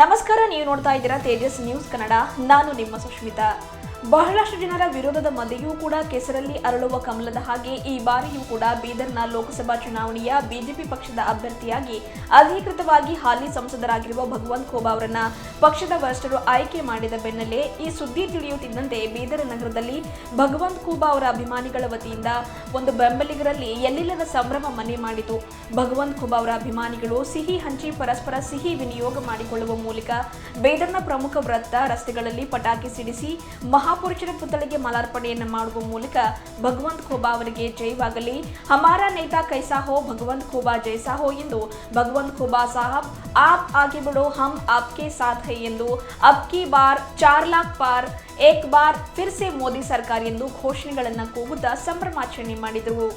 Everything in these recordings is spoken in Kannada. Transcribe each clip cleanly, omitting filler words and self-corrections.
ನಮಸ್ಕಾರ, ನೀವು ನೋಡ್ತಾ ಇದ್ದೀರಾ ತೇಜಸ್ ನ್ಯೂಸ್ ಕನ್ನಡ. ನಾನು ನಿಮ್ಮ ಸುಷ್ಮಿತಾ. ಬಹಳಷ್ಟು ಜನರ ವಿರೋಧದ ಮಧ್ಯೆಯೂ ಕೂಡ ಕೆಸರಲ್ಲಿ ಅರಳುವ ಕಮಲದ ಹಾಗೆ ಈ ಬಾರಿಯೂ ಕೂಡ ಬೀದರ್ನ ಲೋಕಸಭಾ ಚುನಾವಣೆಯ ಬಿಜೆಪಿ ಪಕ್ಷದ ಅಭ್ಯರ್ಥಿಯಾಗಿ ಅಧಿಕೃತವಾಗಿ ಹಾಲಿ ಸಂಸದರಾಗಿರುವ ಭಗವಂತ ಖೂಬಾ ಅವರನ್ನ ಪಕ್ಷದ ವರಿಷ್ಠರು ಆಯ್ಕೆ ಮಾಡಿದ ಬೆನ್ನಲ್ಲೇ ಈ ಸುದ್ದಿ ತಿಳಿಯುತ್ತಿದ್ದಂತೆ ಬೀದರ್ ನಗರದಲ್ಲಿ ಭಗವಂತ ಖೂಬಾ ಅವರ ಅಭಿಮಾನಿಗಳ ವತಿಯಿಂದ ಒಂದು ಬೆಂಬಲಿಗರಲ್ಲಿ ಎಲ್ಲಿಲ್ಲದ ಸಂಭ್ರಮ ಮನೆ ಮಾಡಿತು. ಭಗವಂತ ಖೂಬಾ ಅವರ ಅಭಿಮಾನಿಗಳು ಸಿಹಿ ಹಂಚಿ ಪರಸ್ಪರ ಸಿಹಿ ವಿನಿಯೋಗ ಮಾಡಿಕೊಳ್ಳುವ ಮೂಲಕ ಬೀದರ್ನ ಪ್ರಮುಖ ವೃತ್ತ ರಸ್ತೆಗಳಲ್ಲಿ ಪಟಾಕಿ ಸಿಡಿಸಿ ಮಹಾಪುರುಷರ ಪುತ್ಥಳಿಗೆ ಮಾಲಾರ್ಪಣೆಯನ್ನು ಮಾಡುವ ಮೂಲಕ ಭಗವಂತ ಖೂಬಾ ಅವರಿಗೆ ಜಯವಾಗಲಿ, ಹಮಾರಾ ನೇತಾ ಕೈಸಾ ಹೋ ಭಗವಂತ ಖೂಬಾ ಜೈಸಾ ಹೋ ಎಂದು ಭಗವಂತ ಖೂಬಾ ಸಾಹಬ್ ಆಪ್ ಆಗೆ ಬಿಡೋ ಹಮ್ ಆಪ್ಕೆ ಸಾಥ್ ಹೈ ಎಂದು ಅಬ್ ಕಿ ಬಾರ್ 4 लाख ಪಾರ್ ಏಕ್ ಬಾರ್ ಫಿರ್ ಸೆ ಮೋದಿ ಸರ್ಕಾರ ಎಂದು ಘೋಷಣೆಗಳನ್ನು ಕೂಗುತ್ತಾ ಸಂಭ್ರಮಾಚರಣೆ ಮಾಡಿದರು.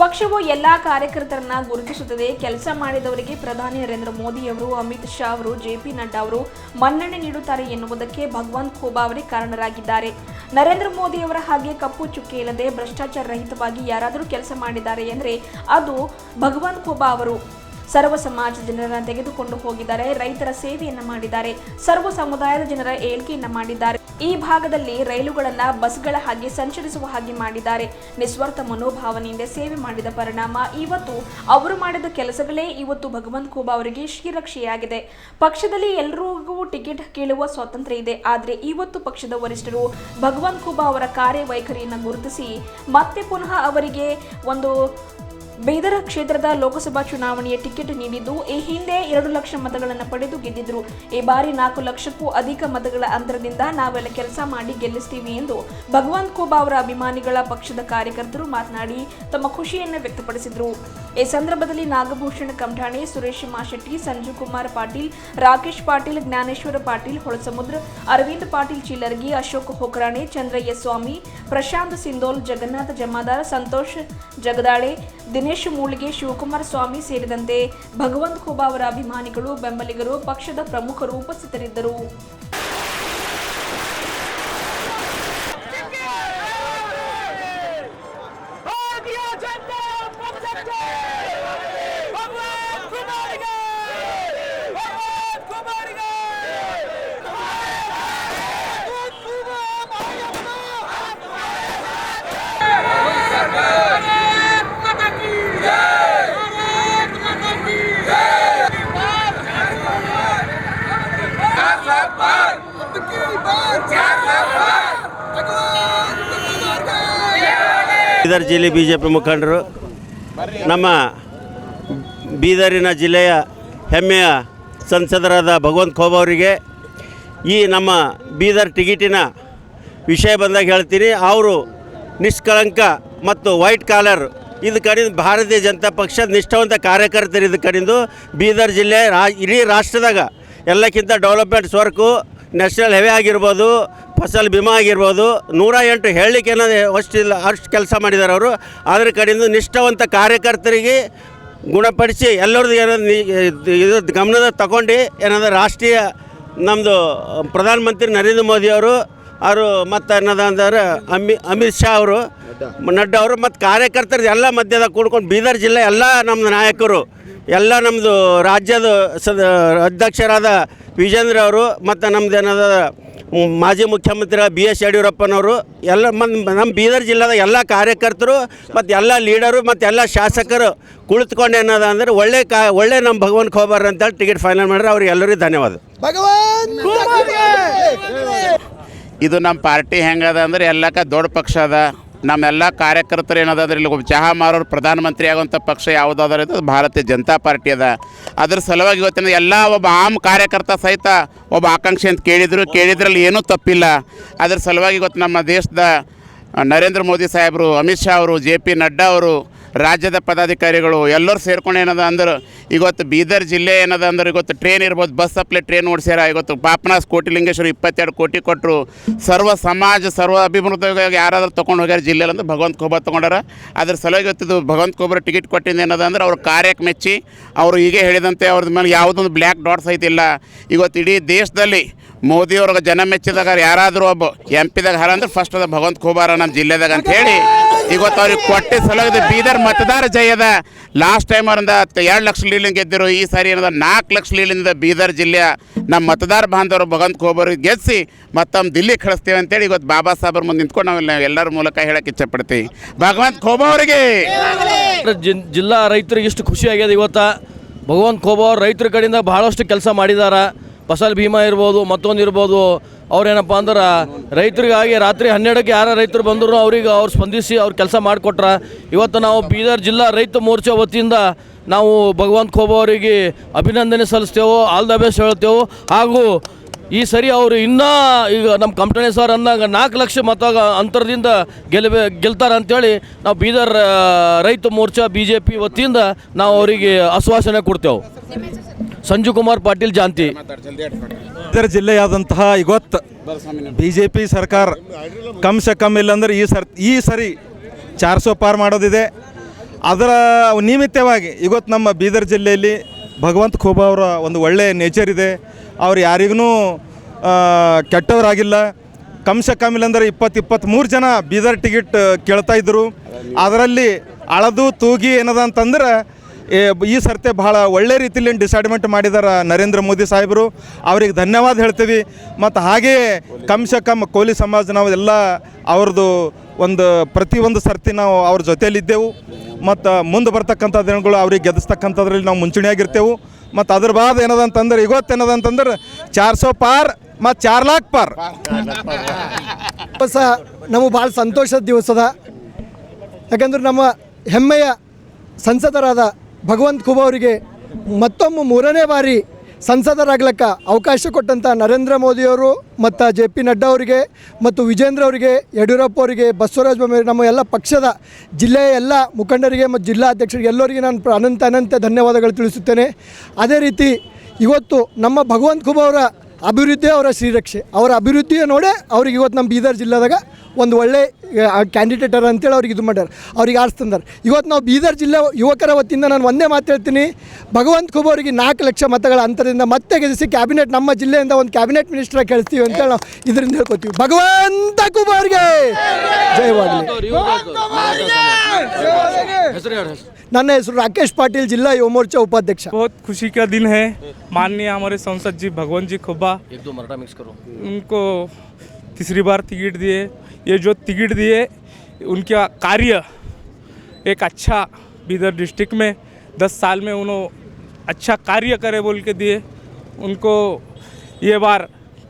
ಪಕ್ಷವು ಎಲ್ಲಾ ಕಾರ್ಯಕರ್ತರನ್ನ ಗುರುತಿಸುತ್ತದೆ. ಕೆಲಸ ಮಾಡಿದವರಿಗೆ ಪ್ರಧಾನಿ ನರೇಂದ್ರ ಮೋದಿ ಅವರು, ಅಮಿತ್ ಶಾ ಅವರು, ಜೆಪಿ ನಡ್ಡಾ ಅವರು ಮನ್ನಣೆ ನೀಡುತ್ತಾರೆ ಎನ್ನುವುದಕ್ಕೆ ಭಗವಂತ ಖೂಬಾ ಅವರೇ ಕಾರಣರಾಗಿದ್ದಾರೆ. ನರೇಂದ್ರ ಮೋದಿ ಅವರ ಹಾಗೆ ಕಪ್ಪು ಚುಕ್ಕೆ ಇಲ್ಲದೆ ಭ್ರಷ್ಟಾಚಾರ ರಹಿತವಾಗಿ ಯಾರಾದರೂ ಕೆಲಸ ಮಾಡಿದ್ದಾರೆ ಎಂದರೆ ಅದು ಭಗವಂತ ಖೂಬಾ ಅವರು. ಸರ್ವ ಸಮಾಜದ ಜನರನ್ನು ತೆಗೆದುಕೊಂಡು ಹೋಗಿದ್ದಾರೆ, ರೈತರ ಸೇವೆಯನ್ನ ಮಾಡಿದ್ದಾರೆ, ಸರ್ವ ಸಮುದಾಯದ ಜನರ ಏಳ್ಗೆಯನ್ನ ಮಾಡಿದ್ದಾರೆ. ಈ ಭಾಗದಲ್ಲಿ ರೈಲುಗಳನ್ನ ಬಸ್ಗಳ ಹಾಗೆ ಸಂಚರಿಸುವ ಹಾಗೆ ಮಾಡಿದ್ದಾರೆ. ನಿಸ್ವಾರ್ಥ ಮನೋಭಾವನೆಯಿಂದ ಸೇವೆ ಮಾಡಿದ ಪರಿಣಾಮ ಇವತ್ತು ಅವರು ಮಾಡಿದ ಕೆಲಸಗಳೇ ಇವತ್ತು ಭಗವಂತ ಖೂಬಾ ಅವರಿಗೆ ಶ್ರೀರಕ್ಷೆಯಾಗಿದೆ. ಪಕ್ಷದಲ್ಲಿ ಎಲ್ಲರಿಗೂ ಟಿಕೆಟ್ ಕೇಳುವ ಸ್ವಾತಂತ್ರ್ಯ ಇದೆ. ಆದರೆ ಇವತ್ತು ಪಕ್ಷದ ವರಿಷ್ಠರು ಭಗವಂತ ಖೂಬಾ ಅವರ ಕಾರ್ಯವೈಖರಿಯನ್ನು ಗುರುತಿಸಿ ಮತ್ತೆ ಪುನಃ ಅವರಿಗೆ ಒಂದು ಬೀದರ್ ಕ್ಷೇತ್ರದ ಲೋಕಸಭಾ ಚುನಾವಣೆಯ ಟಿಕೆಟ್ ನೀಡಿದ್ದು, ಈ ಹಿಂದೆ 2 ಲಕ್ಷ ಮತಗಳನ್ನು ಪಡೆದು ಗೆದ್ದಿದ್ರು. ಈ ಬಾರಿ 4 ಲಕ್ಷಕ್ಕೂ ಅಧಿಕ ಮತಗಳ ಅಂತರದಿಂದ ನಾವೆಲ್ಲ ಕೆಲಸ ಮಾಡಿ ಗೆಲ್ಲಿಸ್ತೀವಿ ಎಂದು ಭಗವಂತ ಖೂಬಾ ಅವರ ಅಭಿಮಾನಿಗಳ ಪಕ್ಷದ ಕಾರ್ಯಕರ್ತರು ಮಾತನಾಡಿ ತಮ್ಮ ಖುಷಿಯನ್ನು ವ್ಯಕ್ತಪಡಿಸಿದರು. ಈ ಸಂದರ್ಭದಲ್ಲಿ ನಾಗಭೂಷಣ ಕಮಠಾಣೆ, ಸುರೇಶ್ ಮಾಶೆಟ್ಟಿ, ಸಂಜು ಕುಮಾರ್ ಪಾಟೀಲ್, ರಾಕೇಶ್ ಪಾಟೀಲ್, ಜ್ಞಾನೇಶ್ವರ ಪಾಟೀಲ್ ಹೊಳಸಮುದ್ರ, ಅರವಿಂದ್ ಪಾಟೀಲ್ ಚಿಲ್ಲರ್ಗಿ, ಅಶೋಕ್ ಹೊಕರಾಣೆ, ಚಂದ್ರಯ್ಯ ಸ್ವಾಮಿ, ಪ್ರಶಾಂತ್ ಸಿಂಧೋಲ್, ಜಗನ್ನಾಥ ಜಮಾದಾರ್, ಸಂತೋಷ್ ಜಗದಾಳೆ, ದಿನೇಶ್ ಮೂಳಿಗೆ, ಶಿವಕುಮಾರ ಸ್ವಾಮಿ ಸೇರಿದಂತೆ ಭಗವಂತ ಖೂಬಾ ಅವರ ಅಭಿಮಾನಿಗಳು, ಬೆಂಬಲಿಗರು, ಪಕ್ಷದ ಪ್ರಮುಖರು ಉಪಸ್ಥಿತರಿದ್ದರು. ಬೀದರ್ ಜಿಲ್ಲೆ ಬಿಜೆಪಿ ಮುಖಂಡರು, ನಮ್ಮ ಬೀದರಿನ ಜಿಲ್ಲೆಯ ಹೆಮ್ಮೆಯ ಸಂಸದರಾದ ಭಗವಂತ ಖೂಬಾ ಅವರಿಗೆ ಈ ನಮ್ಮ ಬೀದರ್ ಟಿಕೆಟಿನ ವಿಷಯ ಬಂದಾಗ ಹೇಳ್ತೀನಿ. ಅವರು ನಿಷ್ಕಳಂಕ ಮತ್ತು ವೈಟ್ ಕಾಲರ್ ಇದು ಕಡೆಯಿಂದ ಭಾರತೀಯ ಜನತಾ ಪಕ್ಷದ ನಿಷ್ಠಾವಂತ ಕಾರ್ಯಕರ್ತರು ಇದು ಕಡೆಯಿಂದ ಬೀದರ್ ಜಿಲ್ಲೆ ಇಡೀ ರಾಷ್ಟ್ರದಾಗ ಎಲ್ಲಕ್ಕಿಂತ ಡೆವಲಪ್ಮೆಂಟ್ಸ್ ವರ್ಕು, ನ್ಯಾಷನಲ್ ಹೆವೆ ಆಗಿರ್ಬೋದು, ಫಸಲ್ ಬಿಮಾ ಆಗಿರ್ಬೋದು, 108 ಹೇಳಲಿಕ್ಕೆ ಏನೋ ಅಷ್ಟು ಕೆಲಸ ಮಾಡಿದ್ದಾರೆ ಅವರು. ಅದ್ರ ಕಡೆಯಿಂದ ನಿಷ್ಠಾವಂತ ಕಾರ್ಯಕರ್ತರಿಗೆ ಗುಣಪಡಿಸಿ ಎಲ್ಲರದ್ದು ಏನಾದ್ರು ಇದು ಗಮನದ ತಗೊಂಡು ಏನಾದ್ರು ರಾಷ್ಟ್ರೀಯ ನಮ್ಮದು ಪ್ರಧಾನಮಂತ್ರಿ ನರೇಂದ್ರ ಮೋದಿ ಅವರು ಮತ್ತು ಅನ್ನೋದಂದ್ರೆ ಅಮಿತ್ ಶಾ ಅವರು, ನಡ್ಡಾ ಅವರು ಮತ್ತು ಕಾರ್ಯಕರ್ತರು ಎಲ್ಲ ಮಧ್ಯದಾಗ ಕೂಡ್ಕೊಂಡು ಬೀದರ್ ಜಿಲ್ಲೆ ಎಲ್ಲ ನಮ್ಮದು ನಾಯಕರು, ಎಲ್ಲ ನಮ್ಮದು ರಾಜ್ಯದ ಅಧ್ಯಕ್ಷರಾದ ವಿಜೇಂದ್ರ ಅವರು ಮತ್ತು ನಮ್ಮದು ಏನದ ಮಾಜಿ ಮುಖ್ಯಮಂತ್ರಿ BS ಯಡಿಯೂರಪ್ಪನವರು ಎಲ್ಲ ನಮ್ಮ ಬೀದರ್ ಜಿಲ್ಲೆದ ಎಲ್ಲ ಕಾರ್ಯಕರ್ತರು ಮತ್ತು ಎಲ್ಲ ಲೀಡರು ಮತ್ತು ಎಲ್ಲ ಶಾಸಕರು ಕುಳಿತುಕೊಂಡು ಏನದ ಅಂದರೆ ಒಳ್ಳೆ ನಮ್ಮ ಭಗವಂತ ಖೂಬಾ ಅಂತೇಳಿ ಟಿಕೆಟ್ ಫೈನಲ್ ಮಾಡ್ರೆ ಅವ್ರಿಗೆ ಎಲ್ಲರಿಗೂ ಧನ್ಯವಾದ. ಇದು ನಮ್ಮ ಪಾರ್ಟಿ ಹೆಂಗದ ಅಂದರೆ ಎಲ್ಲಕ್ಕ ದೊಡ್ಡ ಪಕ್ಷ ಅದ. ನಮ್ಮೆಲ್ಲ ಕಾರ್ಯಕರ್ತರು ಏನದ ಅಂದ್ರೆ ಇಲ್ಲಿ ಒಬ್ಬ ಚಹಾ ಮಾರೋರು ಪ್ರಧಾನಮಂತ್ರಿ ಆಗುವಂಥ ಪಕ್ಷ ಯಾವುದಾದ್ರೆ ಅದು ಭಾರತೀಯ ಜನತಾ ಪಾರ್ಟಿ ಅದ. ಅದ್ರ ಸಲುವಾಗಿ ಇವತ್ತಿನ ಎಲ್ಲ ಒಬ್ಬ ಆಮ್ ಕಾರ್ಯಕರ್ತ ಸಹಿತ ಒಬ್ಬ ಆಕಾಂಕ್ಷೆ ಅಂತ ಕೇಳಿದ್ರಲ್ಲಿ ಏನೂ ತಪ್ಪಿಲ್ಲ. ಅದ್ರ ಸಲುವಾಗಿ ಇವತ್ತು ನಮ್ಮ ದೇಶದ ನರೇಂದ್ರ ಮೋದಿ ಸಾಹೇಬರು, ಅಮಿತ್ ಶಾ ಅವರು, JP ನಡ್ಡಾ ಅವರು, ರಾಜ್ಯದ ಪದಾಧಿಕಾರಿಗಳು ಎಲ್ಲರೂ ಸೇರ್ಕೊಂಡು ಏನದ ಅಂದ್ರೆ ಇವತ್ತು ಬೀದರ್ ಜಿಲ್ಲೆ ಏನದ ಅಂದ್ರೆ ಇವತ್ತು ಟ್ರೈನ್ ಇರ್ಬೋದು, ಬಸ್ ಅಪ್ಲೆ ಟ್ರೈನ್ ಓಡಿಸ್ಯಾರ. ಇವತ್ತು ಪಾಪನಾಸ್ ಕೋಟಿಲಿಂಗೇಶ್ವರ 22 ಕೋಟಿ ಕೊಟ್ಟರು. ಸರ್ವ ಸಮಾಜ ಸರ್ವ ಅಭಿವೃದ್ಧಿಗಾಗಿ ಯಾರಾದ್ರೂ ತೊಗೊಂಡು ಹೋಗ್ಯಾರ ಜಿಲ್ಲೆಯಲ್ಲಿ ಅಂದ್ರೆ ಭಗವಂತ ಖೂಬಾ ತೊಗೊಂಡಾರ. ಅದ್ರ ಸಲುವಾಗಿ ಇವತ್ತಿದ್ದು ಭಗವಂತ ಖೂಬಾ ಟಿಕೆಟ್ ಕೊಟ್ಟಿದ್ದು ಏನದ ಅಂದ್ರೆ ಅವ್ರ ಕಾರ್ಯಕ್ಕೆ ಮೆಚ್ಚಿ ಅವರು ಹೀಗೆ ಹೇಳಿದಂತೆ ಅವ್ರದ್ದು ಮೇಲೆ ಯಾವುದೊಂದು ಬ್ಲ್ಯಾಕ್ ಡಾಟ್ಸ್ ಐತಿಲ್ಲ. ಇವತ್ತು ಇಡೀ ದೇಶದಲ್ಲಿ ಮೋದಿಯವ್ರಿಗೆ ಜನ ಮೆಚ್ಚಿದಾಗ ಯಾರಾದರೂ ಒಬ್ಬ MP ದಾಗ ಹಾರ ಅಂದ್ರೆ ಫಸ್ಟ್ ಅದ ಭಗವಂತ ಖೂಬಾರ ನಮ್ಮ ಜಿಲ್ಲೆದಾಗ ಅಂಥೇಳಿ ಇವತ್ತು ಅವ್ರಿಗೆ ಕೊಟ್ಟೆ ಸಲುವಾಗಿ ಬೀದರ್ ಮತದಾರ ಜಯದ. ಲಾಸ್ಟ್ ಟೈಮ್ ಅವ್ರಿಂದ 2 ಲಕ್ಷ ಲೀಲಿಂದ ಗೆದ್ದರು. ಈ ಸಾರಿ ಏನದ 4 ಲಕ್ಷ ಲೀಲಿಂದ ಬೀದರ್ ಜಿಲ್ಲೆಯ ನಮ್ಮ ಮತದಾರ ಬಾಂಧವರು ಭಗವಂತ ಖೋಬವ್ರಿಗೆ ಗೆಲ್ಲಿಸಿ ಮತ್ತೊಮ್ಮೆ ದಿಲ್ಲಿ ಕಳಿಸ್ತೇವೆ ಅಂತೇಳಿ ಇವತ್ತು ಬಾಬಾ ಸಾಹೇಬ್ರ ಮುಂದೆ ನಿಂತ್ಕೊಂಡು ನಾವು ಎಲ್ಲರ ಮೂಲಕ ಹೇಳಕ್ಕೆ ಇಚ್ಛಪಡ್ತೀವಿ. ಭಗವಂತ ಖೋಬವ್ರಿಗೆ ಜಿಲ್ಲಾ ರೈತರಿಗೆ ಇಷ್ಟು ಖುಷಿ ಆಗ್ಯದ. ಇವತ್ತು ಭಗವಂತ ಖೋಬವ್ರು ರೈತರ ಕಡೆಯಿಂದ ಬಹಳಷ್ಟು ಕೆಲಸ ಮಾಡಿದ್ದಾರೆ. ಫಸಲ್ ಭೀಮಾ ಇರ್ಬೋದು, ಮತ್ತೊಂದು ಇರ್ಬೋದು. ಅವ್ರೇನಪ್ಪ ಅಂದ್ರೆ ರೈತರಿಗಾಗಿ ರಾತ್ರಿ 12ಕ್ಕೆ ಯಾರು ರೈತರು ಬಂದರು ಅವ್ರಿಗೆ ಅವ್ರು ಸ್ಪಂದಿಸಿ ಅವ್ರು ಕೆಲಸ ಮಾಡಿಕೊಟ್ರ. ಇವತ್ತು ನಾವು ಬೀದರ್ ಜಿಲ್ಲಾ ರೈತ ಮೋರ್ಚಾ ವತಿಯಿಂದ ನಾವು ಭಗವಂತ ಖೋಬವ್ರಿಗೆ ಅಭಿನಂದನೆ ಸಲ್ಲಿಸ್ತೇವೆ, ಆಲ್ ದ ಬೆಸ್ಟ್ ಹೇಳ್ತೇವೆ. ಹಾಗೂ ಈ ಸರಿ ಅವರು ಇನ್ನೂ ಈಗ ನಮ್ಮ ಕಮಟಣೆ ಸರ್ ಅಂದಾಗ 4 ಲಕ್ಷ ಮತ ಅಂತರದಿಂದ ಗೆಲ್ತಾರೆ ಅಂಥೇಳಿ ನಾವು ಬೀದರ್ ರೈತ ಮೋರ್ಚಾ BJP ವತಿಯಿಂದ ನಾವು ಅವರಿಗೆ ಆಶ್ವಾಸನೆ ಕೊಡ್ತೇವೆ. ಸಂಜು ಕುಮಾರ್ ಪಾಟೀಲ್ ಜಾಂತಿ. ಬೀದರ್ ಜಿಲ್ಲೆಯಾದಂತಹ ಇವತ್ತು BJP ಸರ್ಕಾರ ಕಮ್ ಸೆ ಕಮ್ ಇಲ್ಲಾಂದ್ರೆ ಈ ಸರಿ 400 ಪಾರ್ ಮಾಡೋದಿದೆ. ಅದರ ನಿಮಿತ್ತವಾಗಿ ಇವತ್ತು ನಮ್ಮ ಬೀದರ್ ಜಿಲ್ಲೆಯಲ್ಲಿ ಭಗವಂತ ಖೋಬಾ ಅವರ ಒಂದು ಒಳ್ಳೆಯ ನೇಚರ್ ಇದೆ. ಅವ್ರು ಯಾರಿಗೂ ಕೆಟ್ಟವರಾಗಿಲ್ಲ. ಕಮ್ ಸೆ ಕಮ್ ಇಲ್ಲಾಂದ್ರೆ 23 ಜನ ಬೀದರ್ ಟಿಕೆಟ್ ಕೇಳ್ತಾಯಿದ್ರು. ಅದರಲ್ಲಿ ಅಳದು ತೂಗಿ ಏನದ ಅಂತಂದ್ರೆ ಈ ಸರ್ತೆ ಭಾಳ ಒಳ್ಳೆ ರೀತಿಯಲ್ಲಿ ಡಿಸೈಡ್ಮೆಂಟ್ ಮಾಡಿದ್ದಾರೆ ನರೇಂದ್ರ ಮೋದಿ ಸಾಹೇಬರು. ಅವ್ರಿಗೆ ಧನ್ಯವಾದ ಹೇಳ್ತೀವಿ. ಮತ್ತು ಹಾಗೆಯೇ ಕಮ್ ಸೆ ಕಮ್ ಕೋಲಿ ಸಮಾಜ ನಾವು ಎಲ್ಲ ಅವ್ರದ್ದು ಪ್ರತಿಯೊಂದು ಸರ್ತಿ ನಾವು ಅವ್ರ ಜೊತೆಯಲ್ಲಿದ್ದೆವು. ಮತ್ತು ಮುಂದೆ ಬರ್ತಕ್ಕಂಥ ದಿನಗಳು ಅವ್ರಿಗೆ ಗೆಲ್ಲಿಸ್ತಕ್ಕಂಥದ್ರಲ್ಲಿ ನಾವು ಮುಂಚೂಣಿಯಾಗಿರ್ತೇವೆ. ಮತ್ತು ಅದ್ರ ಬಾದ್ ಏನದಂತಂದ್ರೆ ಏನದಂತಂದ್ರೆ 400 ಪಾರ್ ಮತ್ತು 4 लाख ಪಾರ್. ಸಹ ನಮಗೆ ಭಾಳ ಸಂತೋಷದ ದಿವಸದ. ಯಾಕಂದ್ರೆ ನಮ್ಮ ಹೆಮ್ಮೆಯ ಸಂಸದರಾದ ಭಗವಂತ ಖೋಬಾ ಅವರಿಗೆ ಮತ್ತೊಮ್ಮೆ 3ನೇ ಬಾರಿ ಸಂಸದರಾಗ್ಲಿಕ್ಕ ಅವಕಾಶ ಕೊಟ್ಟಂಥ ನರೇಂದ್ರ ಮೋದಿಯವರು ಮತ್ತು JP ನಡ್ಡಾ ಅವರಿಗೆ ಮತ್ತು ವಿಜೇಂದ್ರ ಅವರಿಗೆ, ಯಡಿಯೂರಪ್ಪ ಅವರಿಗೆ, ಬಸವರಾಜ ಬೊಮ್ಮಾಯಿ, ನಮ್ಮ ಎಲ್ಲ ಪಕ್ಷದ ಜಿಲ್ಲೆಯ ಎಲ್ಲ ಮುಖಂಡರಿಗೆ ಮತ್ತು ಜಿಲ್ಲಾಧ್ಯಕ್ಷರಿಗೆ ಎಲ್ಲರಿಗೆ ನಾನು ಅನಂತ ಧನ್ಯವಾದಗಳು ತಿಳಿಸುತ್ತೇನೆ. ಅದೇ ರೀತಿ ಇವತ್ತು ನಮ್ಮ ಭಗವಂತ ಖೋಬಾ ಅವರ ಅಭಿವೃದ್ಧಿ ಅವರ ಶ್ರೀರಕ್ಷೆ, ಅವರ ಅಭಿವೃದ್ಧಿಯ ನೋಡೇ ಅವ್ರಿಗೆ ಇವತ್ತು ನಮ್ಮ ಬೀದರ್ ಜಿಲ್ಲೆದಾಗ ಒಂದು ಒಳ್ಳೆ ಕ್ಯಾಂಡಿಡೇಟರ್ ಅಂತೇಳಿ ಅವ್ರಿಗೆ ಇದು ಮಾಡ್ಯಾರ, ಅವ್ರಿಗೆ ಆರಿಸ್ತಂದಾರೆ. ಇವತ್ತು ನಾವು ಬೀದರ್ ಜಿಲ್ಲೆ ಯುವಕರ ವತಿಯಿಂದ ನಾನು ಒಂದೇ ಮಾತು ಹೇಳ್ತೀನಿ, ಭಗವಂತ ಖೋಬಾ ಅವರಿಗೆ 4 ಲಕ್ಷ ಮತಗಳ ಅಂತರದಿಂದ ಮತ್ತೆ ಗೆಲ್ಲಿಸಿ ಕ್ಯಾಬಿನೆಟ್ ನಮ್ಮ ಜಿಲ್ಲೆಯಿಂದ ಒಂದು ಕ್ಯಾಬಿನೆಟ್ ಮಿನಿಸ್ಟರ್ ಕಳಿಸ್ತೀವಿ ಅಂತೇಳಿ ನಾವು ಇದರಿಂದ ಹೇಳ್ಕೊತೀವಿ. ಭಗವಂತ ಖೋಬಾ ಅವರಿಗೆ ಜಯವಾಗಲಿ. ನನ್ನ ಹೆಸರು ರಾಕೇಶ್ ಪಾಟೀಲ್, ಜಿಲ್ಲಾ ಯುವ ಮೋರ್ಚಾ ಉಪಾಧ್ಯಕ್ಷ. बहुत खुशी का दिन है. माननीय हमारे सांसद जी भगवंत जी खोबा, एक दो मराठा मिक्स करो, उनको तीसरी बार टिकट दिए. ये जो टिकट दिए उनका कार्य एक अच्छा बीदर डिस्ट्रिक्ट में 10 साल में उन्होंने अच्छा कार्य करे बोल के दिए. उनको ये बार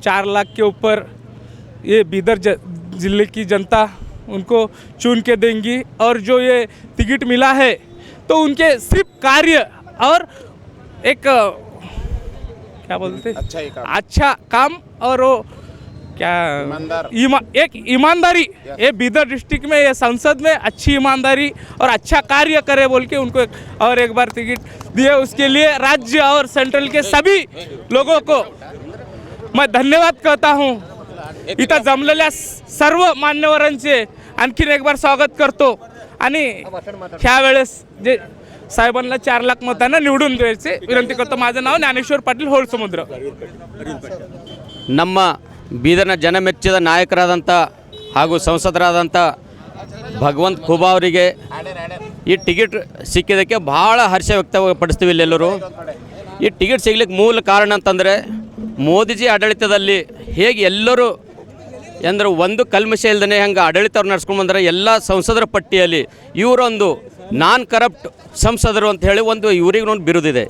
4 लाख के ऊपर ये बीदर ज़िले की जनता उनको चुन के देंगी. और जो ये टिकट मिला है तो उनके सिर्फ कार्य और एक क्या बोलते अच्छा काम और वो क्या एक ईमानदारी, ये बीदर डिस्ट्रिक्ट में ये संसद में अच्छी ईमानदारी और अच्छा कार्य करे बोल के उनको और एक बार टिकट दिए. उसके लिए राज्य और सेंट्रल के सभी लोगों को मैं धन्यवाद कहता हूँ. इथं जमलेल्या सर्व मान्यवरांचे आणखीन एक बार स्वागत करतो. आणि ह्या वेळेस जे साहेबांना 4 लाख मतांना निवडून द्यायचे विनंती करतो. माझं नाव ज्ञानेश्वर पाटील, होळसमुद्र. ನಮ್ಮ ಬೀದರ್ನ ಜನಮೆಚ್ಚಿದ ನಾಯಕರಾದಂಥ ಹಾಗೂ ಸಂಸದರಾದಂಥ ಭಗವಂತ ಖೋಬಾ ಅವರಿಗೆ ಈ ಟಿಕೆಟ್ ಸಿಕ್ಕಿದ್ದಕ್ಕೆ ಭಾಳ ಹರ್ಷ ವ್ಯಕ್ತಪಡಿಸ್ತೀವಿ ಇಲ್ಲೆಲ್ಲರೂ. ಈ ಟಿಕೆಟ್ ಸಿಗ್ಲಿಕ್ಕೆ ಮೂಲ ಕಾರಣ ಅಂತಂದರೆ ಮೋದಿಜಿ ಆಡಳಿತದಲ್ಲಿ ಹೇಗೆ ಎಲ್ಲರೂ ಅಂದರೆ ಒಂದು ಕಲ್ಮಶ ಇಲ್ದೇ ಹಂಗೆ ಆಡಳಿತವ್ರು ನಡ್ಸ್ಕೊಂಡು ಬಂದರೆ ಎಲ್ಲ ಸಂಸದರ ಪಟ್ಟಿಯಲ್ಲಿ ಇವರೊಂದು ನಾನ್ ಕರಪ್ಟ್ ಸಂಸದರು ಅಂತ ಹೇಳಿ ಒಂದು ಇವ್ರಿಗೆ ಒಂದು ಬಿರುದಿದೆ.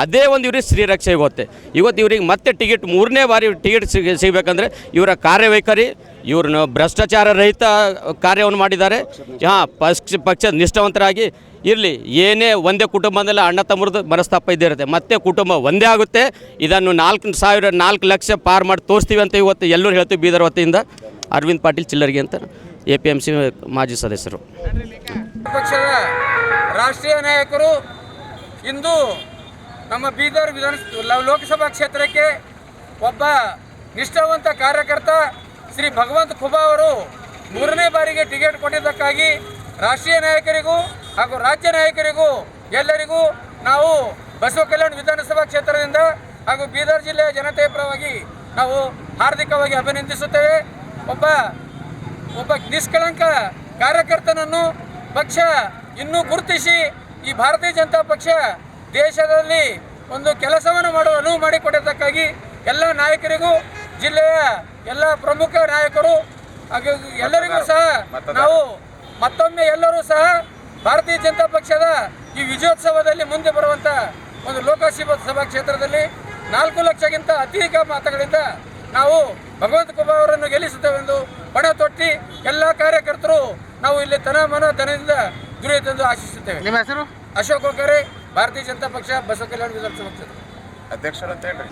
ಅದೇ ಒಂದು ಇವ್ರಿಗೆ ಶ್ರೀರಕ್ಷೆ ಹೋಗುತ್ತೆ. ಇವತ್ತು ಇವ್ರಿಗೆ ಮತ್ತೆ ಟಿಕೆಟ್ 3ನೇ ಬಾರಿ ಟಿಕೆಟ್ ಸಿಗಬೇಕಂದ್ರೆ ಇವರ ಕಾರ್ಯವೈಖರಿ, ಇವ್ರನ್ನ ಭ್ರಷ್ಟಾಚಾರ ರಹಿತ ಕಾರ್ಯವನ್ನು ಮಾಡಿದ್ದಾರೆ. ಪಕ್ಷ ನಿಷ್ಠಾವಂತರಾಗಿ ಇರಲಿ. ಏನೇ ಒಂದೇ ಕುಟುಂಬದಲ್ಲಿ ಅಣ್ಣ ತಮ್ಮರದ್ದು ಮನಸ್ತಾಪ ಇದ್ದೇ ಇರುತ್ತೆ, ಮತ್ತೆ ಕುಟುಂಬ ಒಂದೇ ಆಗುತ್ತೆ. ಇದನ್ನು 4 ಲಕ್ಷ ಪಾರ್ ಮಾಡಿ ತೋರಿಸ್ತೀವಿ ಅಂತ ಇವತ್ತು ಎಲ್ಲರೂ ಹೇಳ್ತೀವಿ ಬೀದರ್ ವತಿಯಿಂದ. ಅರವಿಂದ್ ಪಾಟೀಲ್ ಚಿಲ್ಲರ್ಗಿ ಅಂತ, APMC ಮಾಜಿ ಸದಸ್ಯರು. ಪಕ್ಷದ ರಾಷ್ಟ್ರೀಯ ನಾಯಕರು ಇಂದು ನಮ್ಮ ಬೀದರ್ ಲೋಕಸಭಾ ಕ್ಷೇತ್ರಕ್ಕೆ ಒಬ್ಬ ನಿಷ್ಠಾವಂತ ಕಾರ್ಯಕರ್ತ ಶ್ರೀ ಭಗವಂತ ಖೋಬಾ ಅವರು 3ನೇ ಬಾರಿಗೆ ಟಿಕೆಟ್ ಕೊಟ್ಟಿದ್ದಕ್ಕಾಗಿ ರಾಷ್ಟ್ರೀಯ ನಾಯಕರಿಗೂ ಹಾಗೂ ರಾಜ್ಯ ನಾಯಕರಿಗೂ ಎಲ್ಲರಿಗೂ ನಾವು ಬಸವ ಕಲ್ಯಾಣ ವಿಧಾನಸಭಾ ಕ್ಷೇತ್ರದಿಂದ ಹಾಗೂ ಬೀದರ್ ಜಿಲ್ಲೆಯ ಜನತೆಯ ಪರವಾಗಿ ನಾವು ಹಾರ್ದಿಕವಾಗಿ ಅಭಿನಂದಿಸುತ್ತೇವೆ. ಒಬ್ಬ ನಿಷ್ಕಳಂಕ ಕಾರ್ಯಕರ್ತನನ್ನು ಪಕ್ಷ ಇನ್ನೂ ಗುರುತಿಸಿ ಈ ಭಾರತೀಯ ಜನತಾ ಪಕ್ಷ ದೇಶದಲ್ಲಿ ಒಂದು ಕೆಲಸವನ್ನು ಮಾಡಲು ಅನುವು ಮಾಡಿಕೊಡೋದಕ್ಕಾಗಿ ಎಲ್ಲ ನಾಯಕರಿಗೂ ಜಿಲ್ಲೆಯ ಎಲ್ಲ ಪ್ರಮುಖ ನಾಯಕರು ಹಾಗೂ ಎಲ್ಲರಿಗೂ ಸಹ ನಾವು ಮತ್ತೊಮ್ಮೆ ಎಲ್ಲರೂ ಸಹ ಭಾರತೀಯ ಜನತಾ ಪಕ್ಷದ ಈ ವಿಜಯೋತ್ಸವದಲ್ಲಿ ಮುಂದೆ ಬರುವಂಥ ಒಂದು ಲೋಕಸಭಾ ಕ್ಷೇತ್ರದಲ್ಲಿ 4 ಲಕ್ಷಕ್ಕಿಂತ ಅಧಿಕ ಮತಗಳಿಂದ ನಾವು ಭಗವಂತ ಖೂಬಾ ಅವರನ್ನು ಗೆಲ್ಲಿಸುತ್ತೇವೆಂದು ಪಣ ತೊಟ್ಟಿ ಎಲ್ಲ ಕಾರ್ಯಕರ್ತರು ನಾವು ಇಲ್ಲಿ ತನ ಮನ ಧನದಿಂದ ದುಡಿಯುತ್ತೆಂದು ಆಶಿಸುತ್ತೇವೆ. ನಿಮ್ಮ ಹೆಸರು? ಅಶೋಕ್ ಕೊಕ್ಕರೆ, ಭಾರತೀಯ ಜನತಾ ಪಕ್ಷ, ಬಸವ ಕಲ್ಯಾಣ ವಿಧಾನಸಭಾ ಕ್ಷೇತ್ರ ಅಧ್ಯಕ್ಷರು ಅಂತ ಹೇಳ್ರಿ.